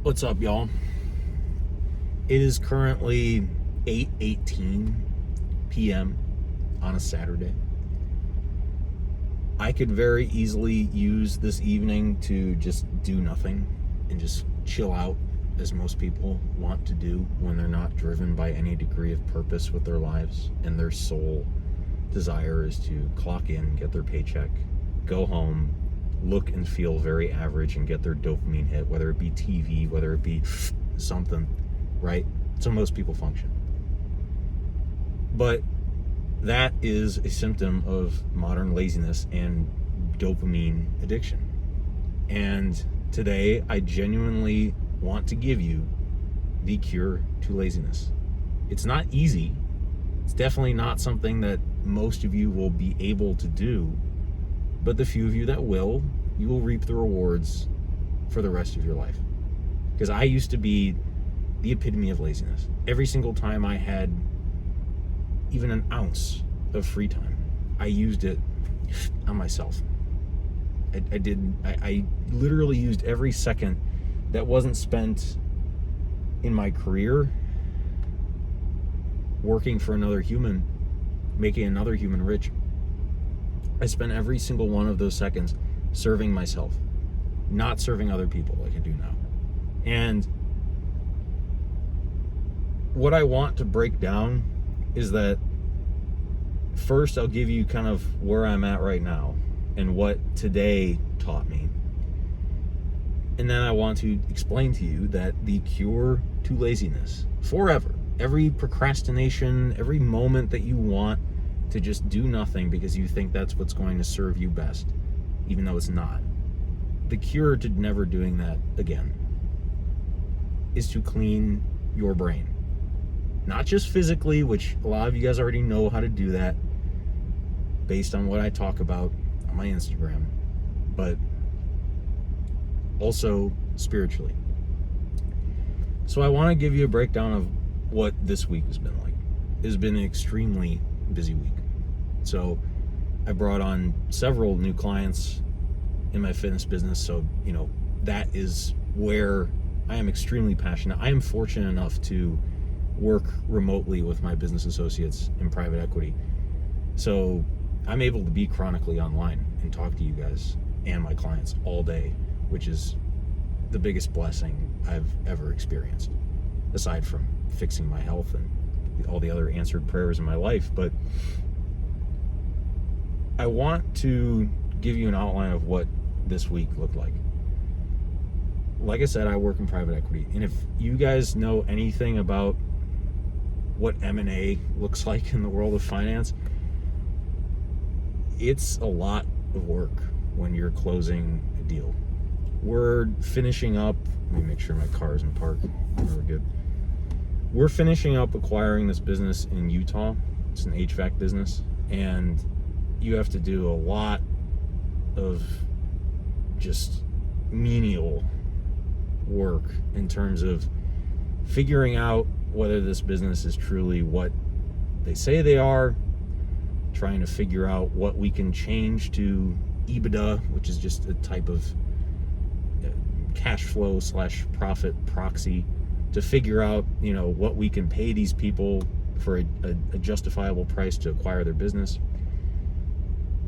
What's up, y'all? It is currently 8:18 p.m. on a Saturday. I could very easily use this evening to just do nothing and just chill out, as most people want to do when they're not driven by any degree of purpose with their lives, and their sole desire is to clock in, get their paycheck, go home, look and feel very average, and get their dopamine hit, whether it be TV, whether it be something, right? So most people function. But that is a symptom of modern laziness and dopamine addiction. And today, I genuinely want to give you the cure to laziness. It's not easy. It's definitely not something that most of you will be able to do. But the few of you that will, you will reap the rewards for the rest of your life. Because I used to be the epitome of laziness. Every single time I had even an ounce of free time, I used it on myself. I literally used every second that wasn't spent in my career working for another human, making another human rich. I spent every single one of those seconds serving myself, not serving other people like I do now. And what I want to break down is that first I'll give you kind of where I'm at right now and what today taught me. And then I want to explain to you that the cure to laziness forever, every procrastination, every moment that you want to just do nothing because you think that's what's going to serve you best, even though it's not. The cure to never doing that again is to clean your brain. Not just physically, which a lot of you guys already know how to do that based on what I talk about on my Instagram, but also spiritually. So I want to give you a breakdown of what this week has been like. It has been an extremely busy week. So I brought on several new clients in my fitness business. So, that is where I am extremely passionate. I am fortunate enough to work remotely with my business associates in private equity. So I'm able to be chronically online and talk to you guys and my clients all day, which is the biggest blessing I've ever experienced, aside from fixing my health and all the other answered prayers in my life. But I want to give you an outline of what this week looked like. Like I said, I work in private equity, and if you guys know anything about what M&A looks like in the world of finance, it's a lot of work when you're closing a deal. We're finishing up, let me make sure my car is in park. We're good. We're finishing up acquiring this business in Utah. It's an HVAC business, and you have to do a lot of just menial work in terms of figuring out whether this business is truly what they say they are, trying to figure out what we can change to EBITDA, which is just a type of cash flow / profit proxy, to figure out, what we can pay these people for a justifiable price to acquire their business.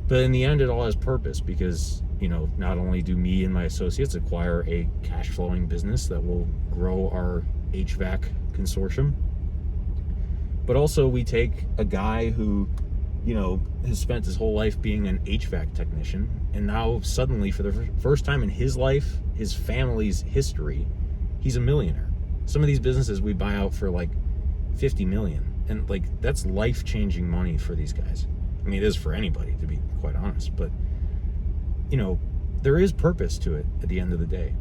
But in the end, it all has purpose because, not only do me and my associates acquire a cash flowing business that will grow our HVAC consortium, but also we take a guy who, has spent his whole life being an HVAC technician, and now suddenly, for the first time in his life, his family's history, he's a millionaire. Some of these businesses we buy out for like 50 million, and that's life-changing money for these guys. I mean, it is for anybody, to be quite honest, but there is purpose to it at the end of the day.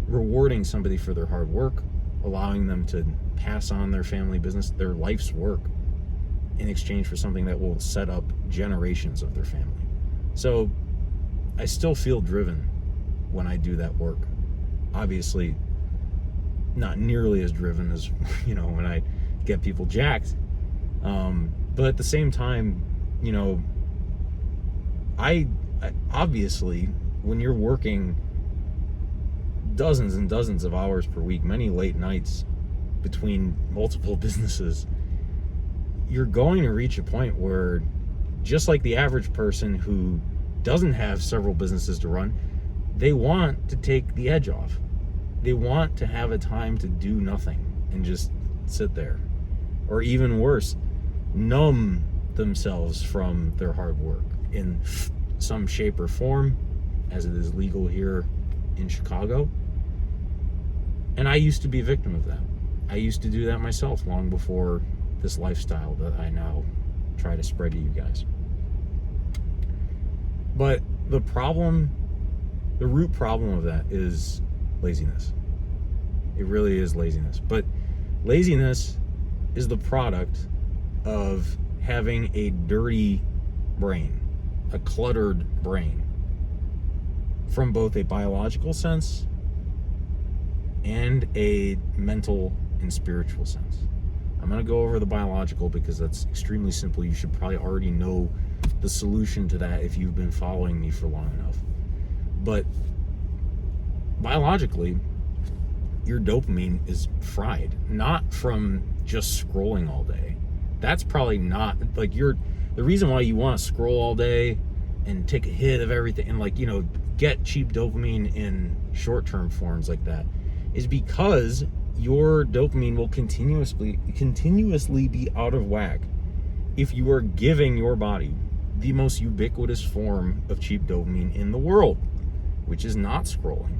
Rewarding somebody for their hard work, allowing them to pass on their family business, their life's work, in exchange for something that will set up generations of their family. So I still feel driven when I do that work. Obviously, not nearly as driven as, when I get people jacked. But at the same time, I obviously, when you're working dozens and dozens of hours per week, many late nights between multiple businesses, you're going to reach a point where, just like the average person who doesn't have several businesses to run, they want to take the edge off. They want to have a time to do nothing and just sit there. Or even worse, numb themselves from their hard work in some shape or form, as it is legal here in Chicago. And I used to be a victim of that. I used to do that myself long before this lifestyle that I now try to spread to you guys. But the root problem of that is laziness. It really is laziness. But laziness is the product of having a dirty brain, a cluttered brain, from both a biological sense and a mental and spiritual sense. I'm going to go over the biological because that's extremely simple. You should probably already know the solution to that if you've been following me for long enough. But biologically, your dopamine is fried, not from just scrolling all day. That's probably not, like, the reason why you want to scroll all day and take a hit of everything and get cheap dopamine in short-term forms like that is because your dopamine will continuously be out of whack if you are giving your body the most ubiquitous form of cheap dopamine in the world, which is not scrolling.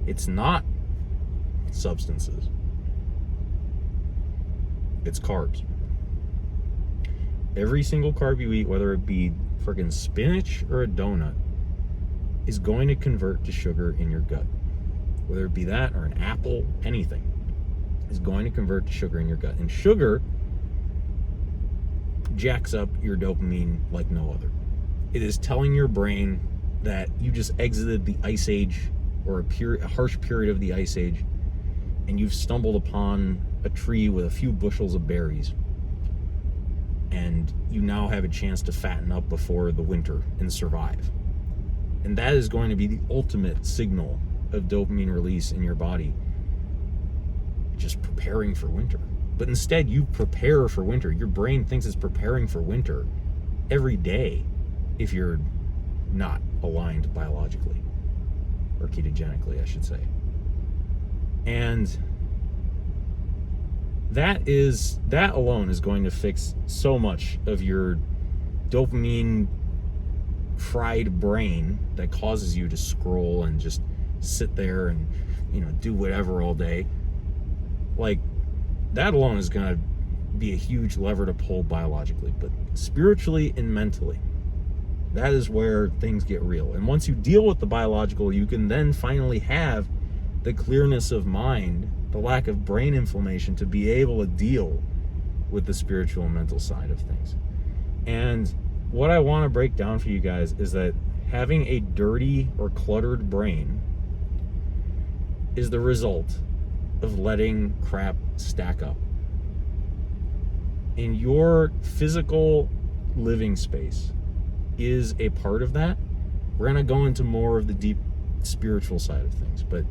It's not substances. It's carbs. Every single carb you eat, whether it be freaking spinach or a donut, is going to convert to sugar in your gut. Whether it be that or an apple, anything is going to convert to sugar in your gut. And sugar jacks up your dopamine like no other. It is telling your brain that you just exited the ice age, or a harsh period of the ice age, and you've stumbled upon a tree with a few bushels of berries, and you now have a chance to fatten up before the winter and survive. And that is going to be the ultimate signal of dopamine release in your body, just preparing for winter. But instead, you prepare for winter. Your brain thinks it's preparing for winter every day if you're not aligned biologically, or ketogenically, I should say. And that alone is going to fix so much of your dopamine fried brain that causes you to scroll and just sit there and do whatever all day. Like, that alone is going to be a huge lever to pull biologically. But spiritually and mentally, that is where things get real. And once you deal with the biological, you can then finally have the clearness of mind, the lack of brain inflammation, to be able to deal with the spiritual and mental side of things. And what I want to break down for you guys is that having a dirty or cluttered brain is the result of letting crap stack up. And your physical living space is a part of that. We're going to go into more of the deep spiritual side of things, but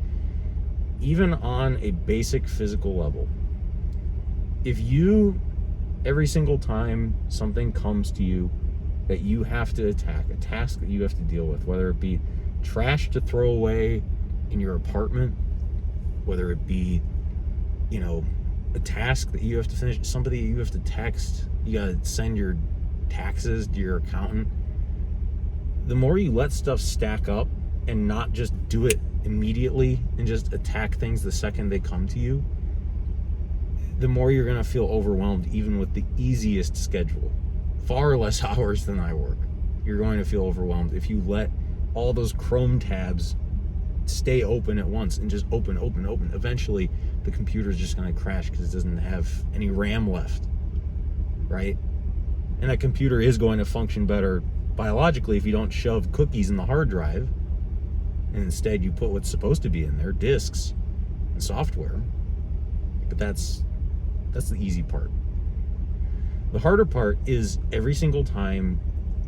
even on a basic physical level, if you, every single time something comes to you that you have to attack, a task that you have to deal with, whether it be trash to throw away in your apartment, whether it be, a task that you have to finish, somebody you have to text, you gotta send your taxes to your accountant, the more you let stuff stack up and not just do it immediately and just attack things the second they come to you, the more you're going to feel overwhelmed, even with the easiest schedule. Far less hours than I work. You're going to feel overwhelmed if you let all those Chrome tabs stay open at once and just open. Eventually, the computer is just going to crash because it doesn't have any RAM left, right? And that computer is going to function better biologically if you don't shove cookies in the hard drive, and instead you put what's supposed to be in there, disks and software. But that's the easy part. The harder part is every single time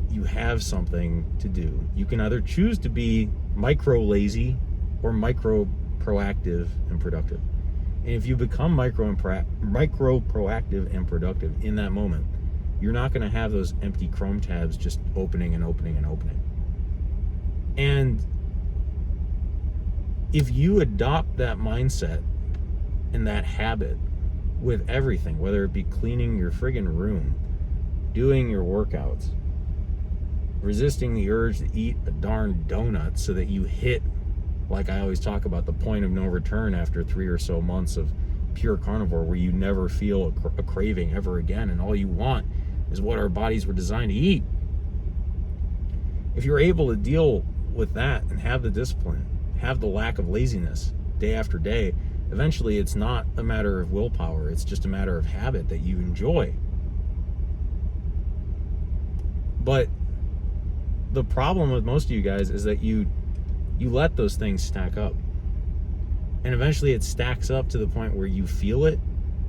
you have something to do, you can either choose to be micro lazy or micro proactive and productive. And if you become micro proactive and productive in that moment, you're not going to have those empty Chrome tabs just opening and opening and opening. And if you adopt that mindset and that habit with everything, whether it be cleaning your friggin' room, doing your workouts, resisting the urge to eat a darn donut so that you hit, like I always talk about, the point of no return after 3 or so months of pure carnivore, where you never feel a craving ever again, and all you want is what our bodies were designed to eat. If you're able to deal with that and have the discipline, have the lack of laziness day after day, eventually it's not a matter of willpower, it's just a matter of habit that you enjoy. But the problem with most of you guys is that you let those things stack up. And eventually it stacks up to the point where you feel it,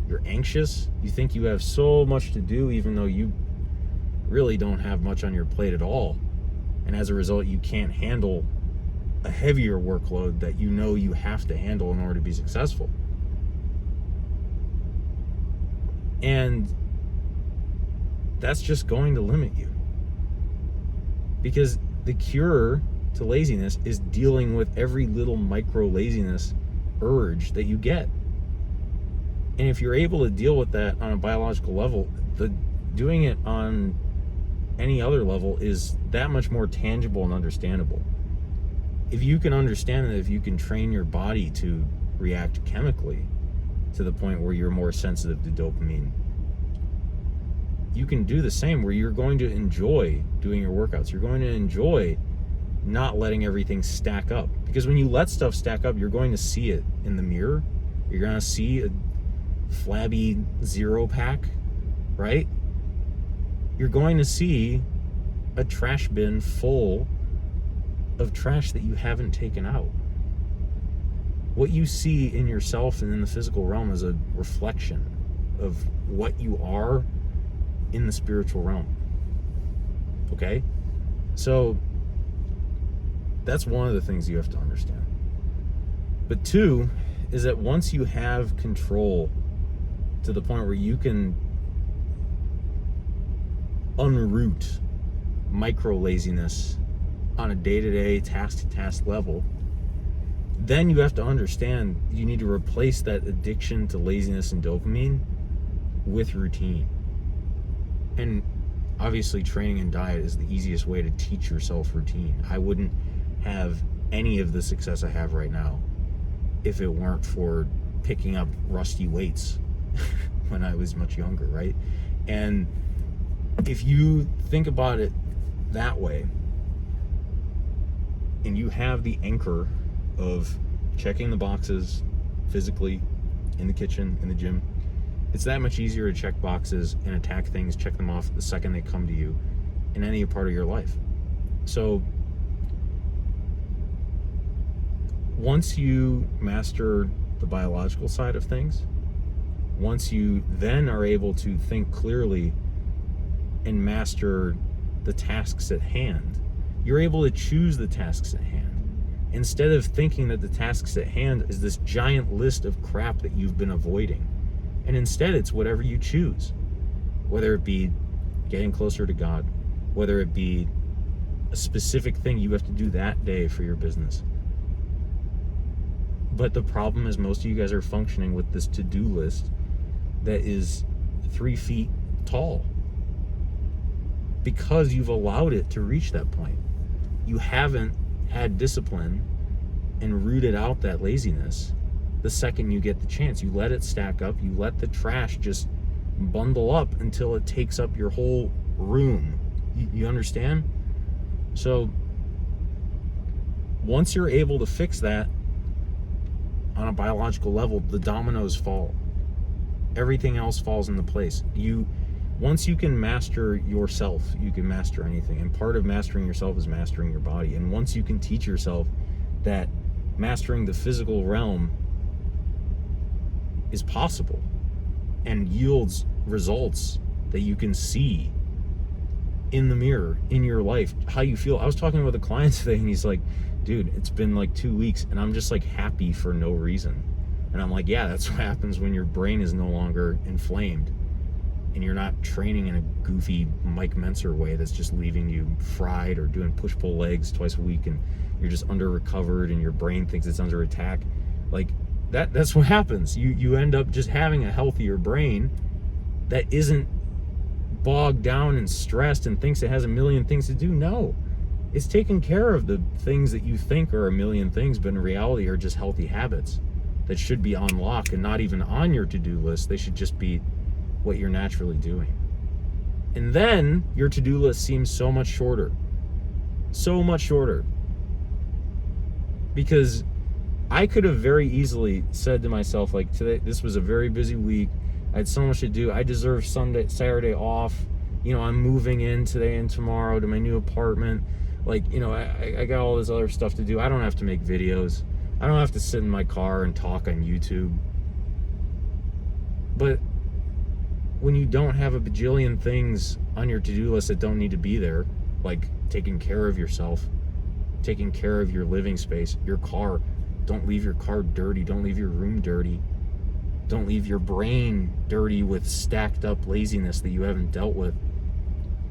you're anxious, you think you have so much to do even though you really don't have much on your plate at all. And as a result, you can't handle a heavier workload that you know you have to handle in order to be successful. And that's just going to limit you. Because the cure to laziness is dealing with every little micro laziness urge that you get. And if you're able to deal with that on a biological level, doing it on any other level is that much more tangible and understandable. If you can understand that, if you can train your body to react chemically to the point where you're more sensitive to dopamine, you can do the same where you're going to enjoy doing your workouts. You're going to enjoy not letting everything stack up. Because when you let stuff stack up, you're going to see it in the mirror. You're going to see a flabby 0-pack, right? You're going to see a trash bin full of trash that you haven't taken out. What you see in yourself and in the physical realm is a reflection of what you are in the spiritual realm. Okay? So that's one of the things you have to understand. But two is that once you have control to the point where you can unroot micro laziness on a day-to-day, task-to-task level, then you have to understand you need to replace that addiction to laziness and dopamine with routine. And obviously training and diet is the easiest way to teach yourself routine. I wouldn't have any of the success I have right now if it weren't for picking up rusty weights when I was much younger, right? And if you think about it that way, and you have the anchor of checking the boxes physically in the kitchen, in the gym, it's that much easier to check boxes and attack things, check them off the second they come to you in any part of your life. So once you master the biological side of things, once you then are able to think clearly and master the tasks at hand, you're able to choose the tasks at hand. Instead of thinking that the tasks at hand is this giant list of crap that you've been avoiding. And instead, it's whatever you choose. Whether it be getting closer to God, whether it be a specific thing you have to do that day for your business. But the problem is most of you guys are functioning with this to-do list that is 3 feet tall because you've allowed it to reach that point. You haven't had discipline and rooted out that laziness the second you get the chance. You let it stack up. You let the trash just bundle up until it takes up your whole room. You understand? So once you're able to fix that on a biological level, the dominoes fall. Everything else falls into place. Once you can master yourself, you can master anything. And part of mastering yourself is mastering your body. And once you can teach yourself that mastering the physical realm is possible and yields results that you can see in the mirror, in your life, how you feel. I was talking with a client today and he's like, dude, it's been like 2 weeks and I'm just like happy for no reason. And I'm like, yeah, that's what happens when your brain is no longer inflamed and you're not training in a goofy Mike Menser way that's just leaving you fried, or doing push-pull legs twice a week and you're just under-recovered and your brain thinks it's under attack. Like, that's what happens. You end up just having a healthier brain that isn't bogged down and stressed and thinks it has a million things to do. No. It's taking care of the things that you think are a million things, but in reality are just healthy habits that should be on lock and not even on your to-do list. They should just be what you're naturally doing. And then your to-do list seems so much shorter. So much shorter. Because I could have very easily said to myself, like, today, this was a very busy week. I had so much to do. I deserve Saturday off. You know, I'm moving in today and tomorrow to my new apartment. Like, you know, I got all this other stuff to do. I don't have to make videos. I don't have to sit in my car and talk on YouTube. But when you don't have a bajillion things on your to-do list that don't need to be there, like taking care of yourself, taking care of your living space, your car. Don't leave your car dirty. Don't leave your room dirty. Don't leave your brain dirty with stacked up laziness that you haven't dealt with.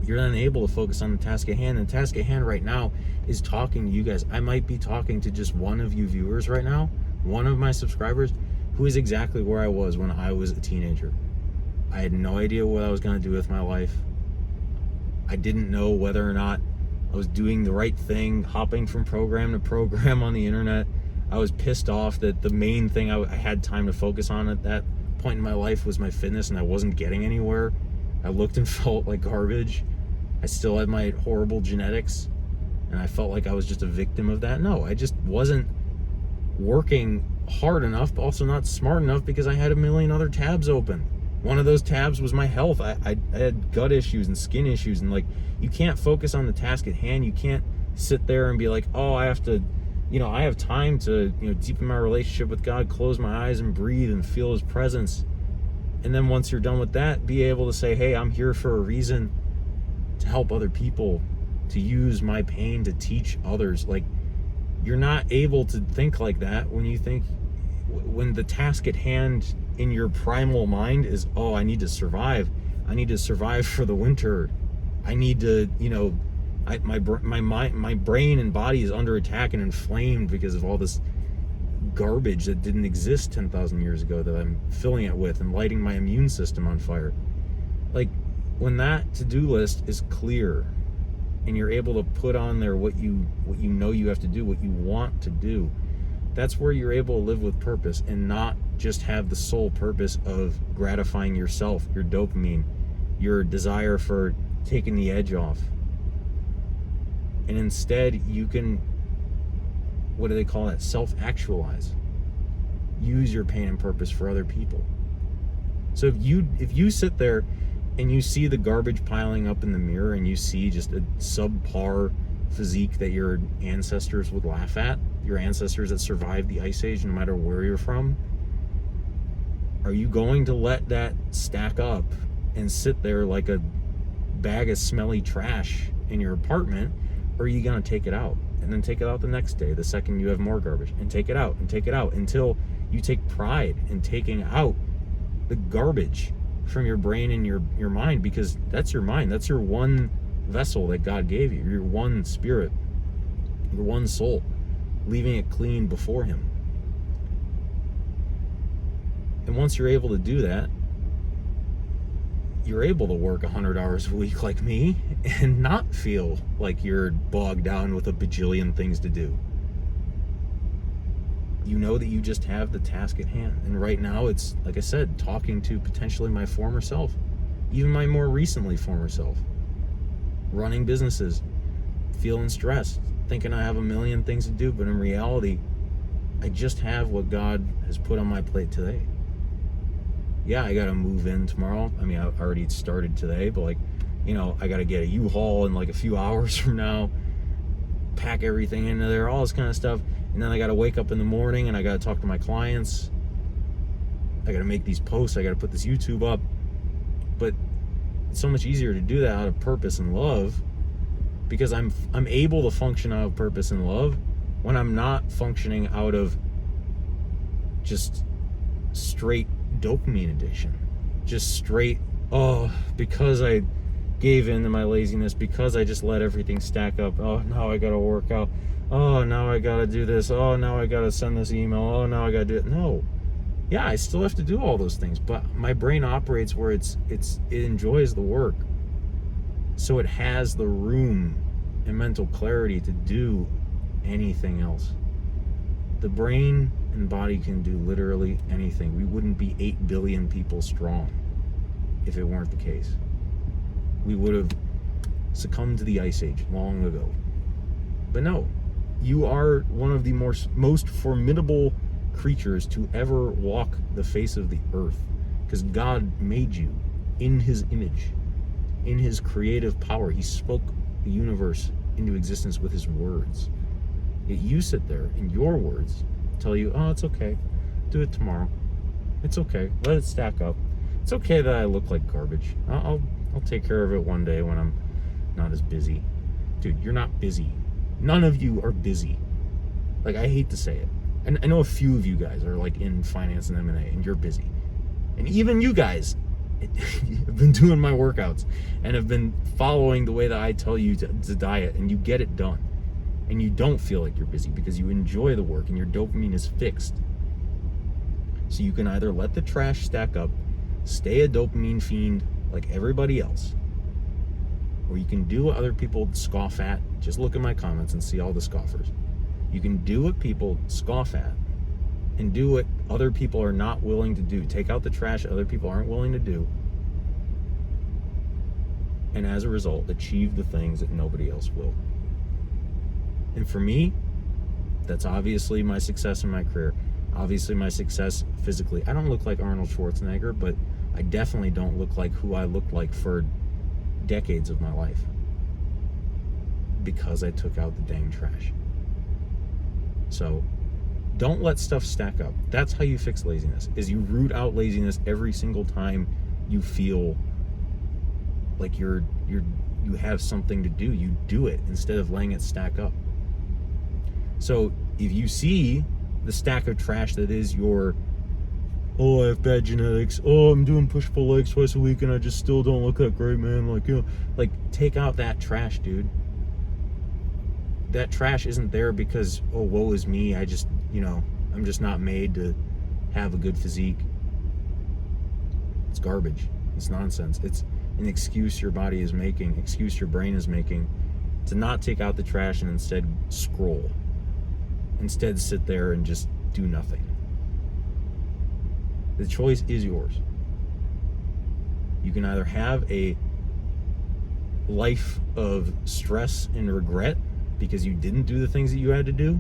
You're then able to focus on the task at hand. And the task at hand right now is talking to you guys. I might be talking to just one of you viewers right now, one of my subscribers, who is exactly where I was when I was a teenager. I had no idea what I was going to do with my life. I didn't know whether or not I was doing the right thing, hopping from program to program on the internet. I was pissed off that the main thing I had time to focus on at that point in my life was my fitness, and I wasn't getting anywhere. I looked and felt like garbage. I still had my horrible genetics, and I felt like I was just a victim of that. No, I just wasn't working hard enough, but also not smart enough, because I had a million other tabs open. One of those tabs was my health. I had gut issues and skin issues, and like, you can't focus on the task at hand. You can't sit there and be like, oh, I have to, I have time to, deepen my relationship with God, close my eyes and breathe and feel His presence. And then once you're done with that, be able to say, hey, I'm here for a reason, to help other people, to use my pain to teach others. Like, you're not able to think like that when the task at hand in your primal mind is, oh, I need to survive. I need to survive for the winter. I need to, my brain and body is under attack and inflamed because of all this garbage that didn't exist 10,000 years ago that I'm filling it with and lighting my immune system on fire. Like, when that to-do list is clear and you're able to put on there what you know you have to do, what you want to do, that's where you're able to live with purpose and not just have the sole purpose of gratifying yourself, your dopamine, your desire for taking the edge off. And instead, you can, what do they call that? Self-actualize. Use your pain and purpose for other people. So if you sit there and you see the garbage piling up in the mirror and you see just a subpar physique that your ancestors would laugh at, your ancestors that survived the Ice Age, no matter where you're from, are you going to let that stack up and sit there like a bag of smelly trash in your apartment, or are you going to take it out and then take it out the next day, the second you have more garbage, and take it out until you take pride in taking out the garbage from your brain and your mind? Because that's your mind. That's your one vessel that God gave you, your one spirit, your one soul, leaving it clean before Him. And once you're able to do that, you're able to work 100 hours a week like me and not feel like you're bogged down with a bajillion things to do. You know that you just have the task at hand. And right now it's, like I said, talking to potentially my former self, even my more recently former self, running businesses, feeling stressed, thinking I have a million things to do, but in reality, I just have what God has put on my plate today. Yeah, I gotta move in tomorrow. I mean, I already started today, but I gotta get a U-Haul in like a few hours from now, pack everything into there, all this kind of stuff. And then I gotta wake up in the morning and I gotta talk to my clients. I gotta make these posts. I gotta put this YouTube up. But it's so much easier to do that out of purpose and love, because I'm able to function out of purpose and love when I'm not functioning out of just straight dopamine addiction, just straight, oh, because I gave in to my laziness, because I just let everything stack up. Oh, now I gotta work out. Oh, now I gotta do this. Oh, now I gotta send this email. Oh, now I gotta do it. No. Yeah, I still have to do all those things, but my brain operates where it enjoys the work. So it has the room and mental clarity to do anything else. The brain and body can do literally anything. We wouldn't be 8 billion people strong if it weren't the case. We would have succumbed to the ice age long ago. But no, you are one of the most formidable creatures to ever walk the face of the earth, because God made you in his image, in his creative power. He spoke the universe into existence with his words. Yet you sit there and your words tell you, oh, it's okay, do it tomorrow, it's okay, let it stack up, it's okay that I look like garbage, I'll take care of it one day when I'm not as busy. Dude, you're not busy. None of you are busy. Like, I hate to say it, and I know a few of you guys are like in finance and M&A and you're busy, and even you guys have been doing my workouts and have been following the way that I tell you to diet, and you get it done, and you don't feel like you're busy because you enjoy the work and your dopamine is fixed. So you can either let the trash stack up, stay a dopamine fiend like everybody else, or you can do what other people scoff at. Just look at my comments and see all the scoffers. You can do what people scoff at and do what other people are not willing to do. Take out the trash other people aren't willing to do, and as a result, achieve the things that nobody else will. And for me, that's obviously my success in my career, obviously my success physically. I don't look like Arnold Schwarzenegger, but I definitely don't look like who I looked like for decades of my life, because I took out the dang trash. So don't let stuff stack up. That's how you fix laziness, is you root out laziness every single time you feel like you have something to do. You do it instead of letting it stack up. So if you see the stack of trash that is your, oh, I have bad genetics, oh, I'm doing push-pull legs twice a week and I just still don't look that great, man, like, you know, like, take out that trash, dude. That trash isn't there because, oh, woe is me, I just, you know, I'm just not made to have a good physique. It's garbage. It's nonsense. It's an excuse your body is making, excuse your brain is making to not take out the trash and instead scroll. Instead, sit there and just do nothing. The choice is yours. You can either have a life of stress and regret because you didn't do the things that you had to do,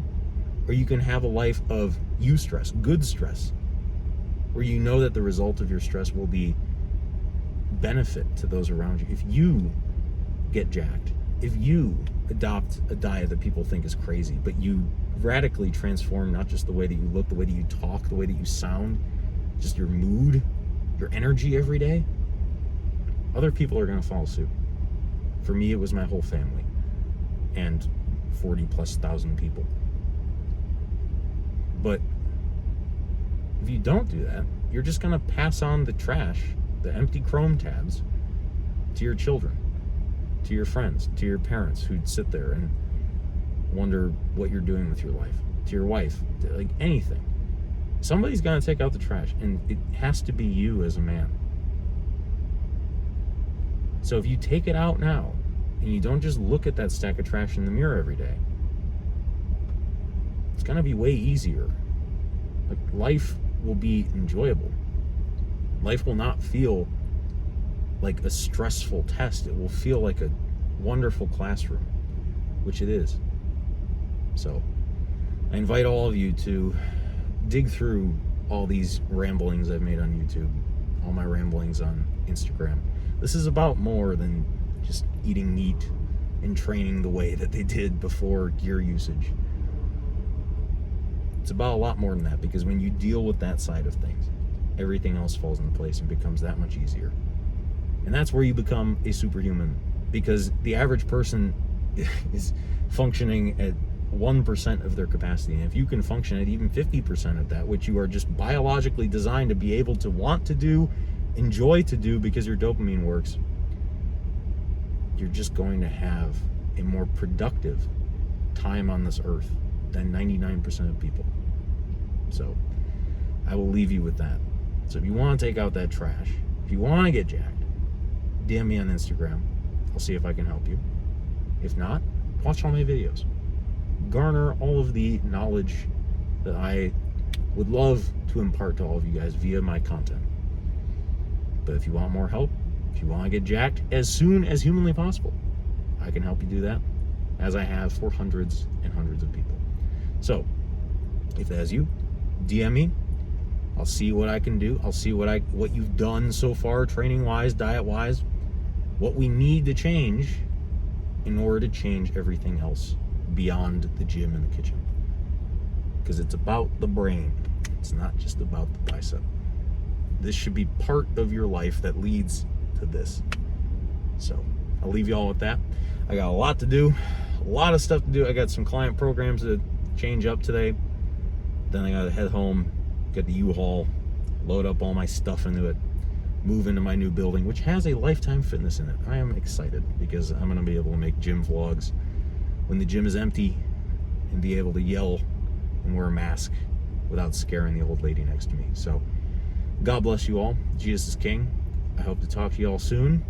or you can have a life of eustress, good stress, where you know that the result of your stress will be benefit to those around you. If you get jacked, if you adopt a diet that people think is crazy, but you radically transform not just the way that you look, the way that you talk, the way that you sound, just your mood, your energy every day, other people are going to follow suit. For me, it was my whole family and 40,000+ people. But if you don't do that, you're just going to pass on the trash, the empty Chrome tabs, to your children, to your friends, to your parents who'd sit there and wonder what you're doing with your life, to your wife, to, like, anything. Somebody's got to take out the trash, and it has to be you as a man. So if you take it out now and you don't just look at that stack of trash in the mirror every day, it's going to be way easier. Like, life will be enjoyable. Life will not feel like a stressful test. It will feel like a wonderful classroom, which it is. So I invite all of you to dig through all these ramblings I've made on YouTube, all my ramblings on Instagram. This is about more than just eating meat and training the way that they did before gear usage. It's about a lot more than that, because when you deal with that side of things, everything else falls into place and becomes that much easier. And that's where you become a superhuman, because the average person is functioning at 1% of their capacity. And if you can function at even 50% of that, which you are just biologically designed to be able to want to do, enjoy to do, because your dopamine works, you're just going to have a more productive time on this earth than 99% of people. So I will leave you with that. So if you want to take out that trash, if you want to get jacked, DM me on Instagram. I'll see if I can help you. If not, watch all my videos. Garner all of the knowledge that I would love to impart to all of you guys via my content. But if you want more help, if you want to get jacked as soon as humanly possible, I can help you do that, as I have for hundreds and hundreds of people. So if that's you, DM me. I'll see what I can do. I'll see what you've done so far, training wise, diet wise, what we need to change in order to change everything else beyond the gym and the kitchen. Because it's about the brain. It's not just about the bicep. This should be part of your life that leads to this. So I'll leave you all with that. I got a lot to do, a lot of stuff to do. I got some client programs to change up today. Then I gotta head home, get the U-Haul, load up all my stuff into it, move into my new building, which has a Lifetime Fitness in it. I am excited because I'm gonna be able to make gym vlogs when the gym is empty and be able to yell and wear a mask without scaring the old lady next to me. So God bless you all. Jesus is King. I hope to talk to you all soon.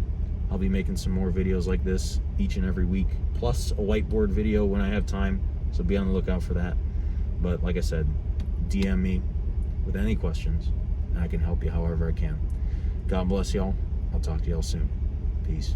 I'll be making some more videos like this each and every week, plus a whiteboard video when I have time. So be on the lookout for that. But like I said, DM me with any questions, and I can help you however I can. God bless y'all. I'll talk to y'all soon. Peace.